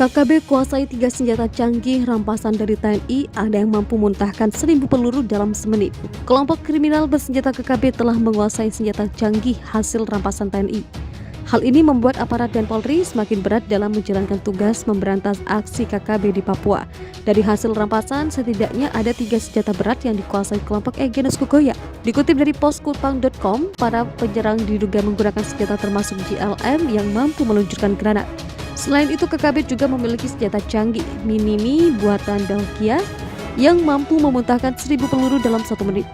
KKB kuasai 3 senjata canggih rampasan dari TNI, ada yang mampu muntahkan 1000 peluru dalam semenit. Kelompok kriminal bersenjata KKB telah menguasai senjata canggih hasil rampasan TNI. Hal ini membuat aparat dan Polri semakin berat dalam menjalankan tugas memberantas aksi KKB di Papua. Dari hasil rampasan, setidaknya ada 3 senjata berat yang dikuasai kelompok Egyanus Kogoya. Dikutip dari poskutang.com, para penyerang diduga menggunakan senjata termasuk JLM yang mampu meluncurkan granat. Selain itu, KKB juga memiliki senjata canggih Minimi buatan Dalkia yang mampu memuntahkan 1000 peluru dalam 1 menit.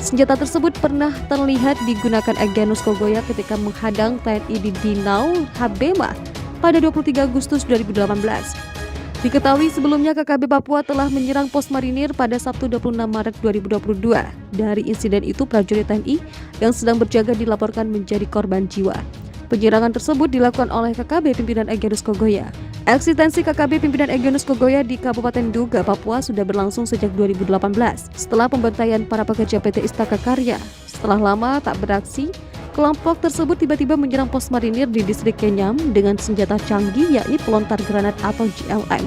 Senjata tersebut pernah terlihat digunakan Egyanus Kogoya ketika menghadang TNI di Dinau, Habema pada 23 Agustus 2018. Diketahui sebelumnya KKB Papua telah menyerang pos marinir pada Sabtu 26 Maret 2022. Dari insiden itu, prajurit TNI yang sedang berjaga dilaporkan menjadi korban jiwa. Penyerangan tersebut dilakukan oleh KKB pimpinan Egyanus Kogoya. Eksistensi KKB pimpinan Egyanus Kogoya di Kabupaten Duga, Papua sudah berlangsung sejak 2018 setelah pembantaian para pekerja PT Istaka Karya. Setelah lama tak beraksi, kelompok tersebut tiba-tiba menyerang pos marinir di distrik Kenyam dengan senjata canggih yakni pelontar granat atau JLM.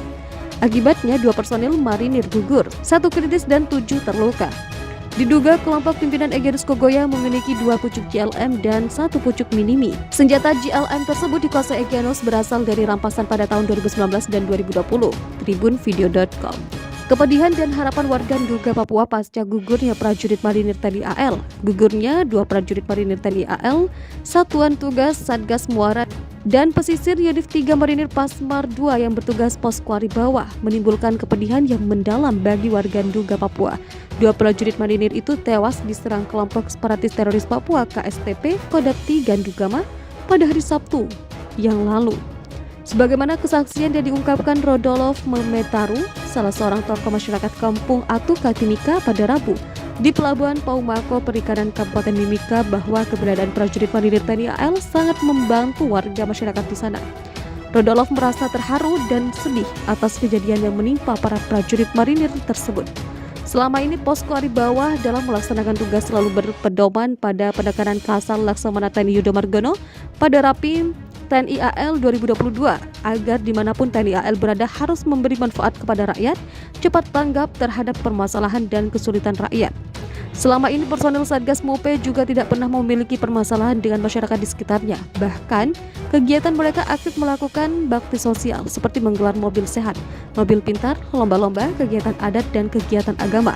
Akibatnya 2 personil marinir gugur, 1 kritis dan 7 terluka. Diduga kelompok pimpinan Egyanus Kogoya memiliki 2 pucuk JLM dan 1 pucuk Minimi. Senjata JLM tersebut dikuasai Egyanus berasal dari rampasan pada tahun 2019 dan 2020. Tribunvideo.com. Kepedihan dan harapan warga Duga Papua pasca gugurnya prajurit marinir TNI AL. Gugurnya 2 prajurit marinir TNI AL, Satuan Tugas Satgas Muara dan pesisir Yonif 3 Marinir Pasmar 2 yang bertugas pos Kuari Bawah menimbulkan kepedihan yang mendalam bagi warga Duga Papua. 2 prajurit marinir itu tewas diserang kelompok separatis teroris Papua KSTP Kodam 3 Dugama pada hari Sabtu yang lalu. Sebagaimana kesaksian yang diungkapkan Rodolf Memetaru, salah seorang tokoh masyarakat kampung Atuka Timika pada Rabu di Pelabuhan Paumako Perikanan Kabupaten Mimika bahwa keberadaan prajurit marinir TNI AL sangat membantu warga masyarakat di sana. Rodolf merasa terharu dan sedih atas kejadian yang menimpa para prajurit marinir tersebut. Selama ini pos Kuari Bawah dalam melaksanakan tugas selalu berpedoman pada penekanan Kasal Laksamana TNI Yudo Margono pada Rapim TNI AL 2022 agar dimanapun TNI AL berada harus memberi manfaat kepada rakyat, cepat tanggap terhadap permasalahan dan kesulitan rakyat. Selama ini personel Satgas Mope juga tidak pernah memiliki permasalahan dengan masyarakat di sekitarnya. Bahkan, kegiatan mereka aktif melakukan bakti sosial seperti menggelar mobil sehat, mobil pintar, lomba-lomba, kegiatan adat, dan kegiatan agama.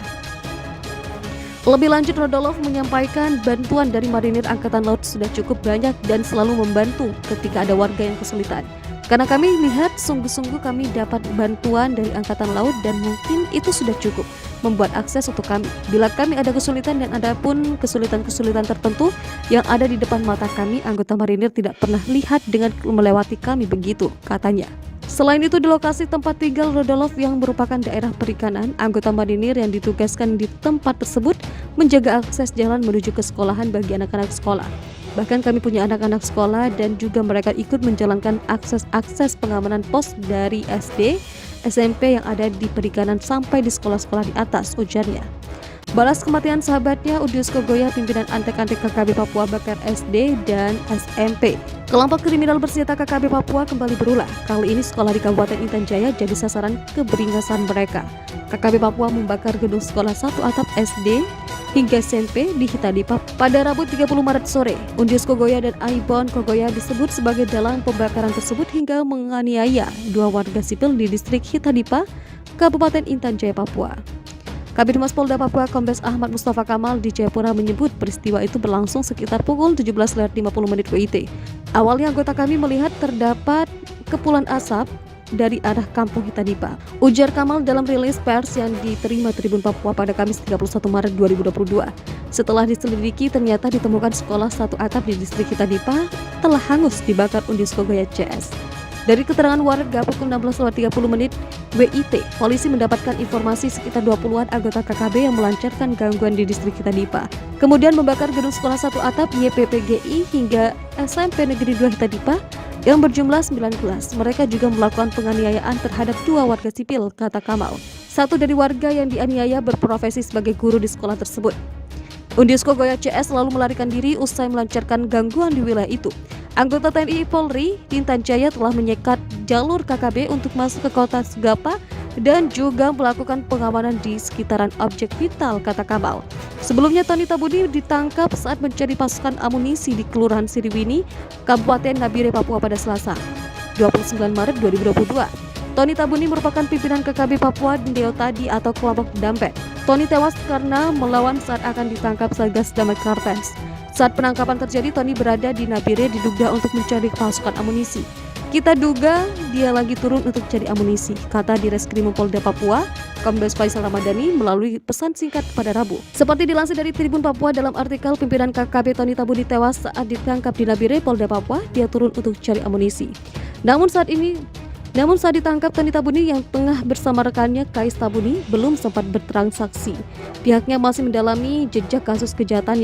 Lebih lanjut, Rodolf menyampaikan bantuan dari Marinir Angkatan Laut sudah cukup banyak dan selalu membantu ketika ada warga yang kesulitan. Karena kami lihat sungguh-sungguh kami dapat bantuan dari Angkatan Laut dan mungkin itu sudah cukup membuat akses untuk kami. Bila kami ada kesulitan dan ada pun kesulitan-kesulitan tertentu yang ada di depan mata kami, anggota Marinir tidak pernah lihat dengan melewati kami begitu, katanya. Selain itu, di lokasi tempat tinggal Rodolf yang merupakan daerah perikanan, anggota marinir yang ditugaskan di tempat tersebut menjaga akses jalan menuju ke sekolahan bagi anak-anak sekolah. Bahkan kami punya anak-anak sekolah dan juga mereka ikut menjalankan akses pengamanan pos dari SD, SMP yang ada di perikanan sampai di sekolah-sekolah di atas, ujarnya. Balas kematian sahabatnya, Udius Kogoya, pimpinan antek-antek KKB Papua bakar SD dan SMP. Kelompok kriminal bersenjata KKB Papua kembali berulah. Kali ini sekolah di Kabupaten Intan Jaya jadi sasaran keberingasan mereka. KKB Papua membakar gedung sekolah 1 atap SD hingga SMP di Hitadipa pada Rabu 30 Maret sore. Udius Kogoya dan Aibon Kogoya disebut sebagai dalang pembakaran tersebut hingga menganiaya 2 warga sipil di distrik Hitadipa, Kabupaten Intan Jaya, Papua. Kabid Humas Polda Papua Kombes Ahmad Mustafa Kamal di Jayapura menyebut peristiwa itu berlangsung sekitar pukul 17.50 WIT. Awalnya anggota kami melihat terdapat kepulan asap dari arah kampung Hitadipa. Ujar Kamal dalam rilis pers yang diterima Tribun Papua pada Kamis 31 Maret 2022. Setelah diselidiki, ternyata ditemukan sekolah 1 atap di distrik Hitadipa telah hangus dibakar Udius Kogoya CS. Dari keterangan warga pukul 16.30 WIT, polisi mendapatkan informasi sekitar 20-an anggota KKB yang melancarkan gangguan di distrik Hitadipa. Kemudian membakar gedung sekolah 1 atap YPPGI hingga SMP Negeri 2 Hitadipa yang berjumlah 9 kelas. Mereka juga melakukan penganiayaan terhadap 2 warga sipil, kata Kamal. 1 dari warga yang dianiaya berprofesi sebagai guru di sekolah tersebut. Udius Kogoya CS lalu melarikan diri usai melancarkan gangguan di wilayah itu. Anggota TNI Polri, Intan Jaya telah menyekat jalur KKB untuk masuk ke kota Sugapa dan juga melakukan pengamanan di sekitaran objek vital, kata Kamal. Sebelumnya Tony Tabuni ditangkap saat mencari pasukan amunisi di Kelurahan Siriwini, Kabupaten Nabire, Papua pada Selasa, 29 Maret 2022. Tony Tabuni merupakan pimpinan KKB Papua Ndeo Tadi atau kelompok Dambet. Tony tewas karena melawan saat akan ditangkap Satgas Damai Kartens. Saat penangkapan terjadi, Tony berada di Nabire diduga untuk mencari pasukan amunisi. Kita duga dia lagi turun untuk cari amunisi, kata Direskrim Polda Papua, Kombes Faisal Ramadhani melalui pesan singkat pada Rabu. Seperti dilansir dari Tribun Papua dalam artikel pimpinan KKB Tony Tabuni tewas saat ditangkap di Nabire, Polda Papua, dia turun untuk cari amunisi. Namun saat ditangkap, Tony Tabuni yang tengah bersama rekannya Kais Tabuni belum sempat bertransaksi. Pihaknya masih mendalami jejak kasus kejahatan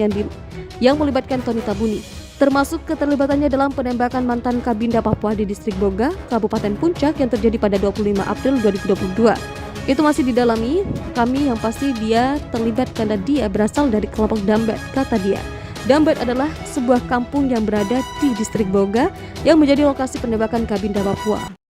yang melibatkan Tony Tabuni, termasuk keterlibatannya dalam penembakan mantan Kabinda Papua di Distrik Boga, Kabupaten Puncak yang terjadi pada 25 April 2022. Itu masih didalami, kami yang pasti dia terlibat karena dia berasal dari kelompok Dambet, kata dia. Dambet adalah sebuah kampung yang berada di Distrik Boga yang menjadi lokasi penembakan Kabinda Papua.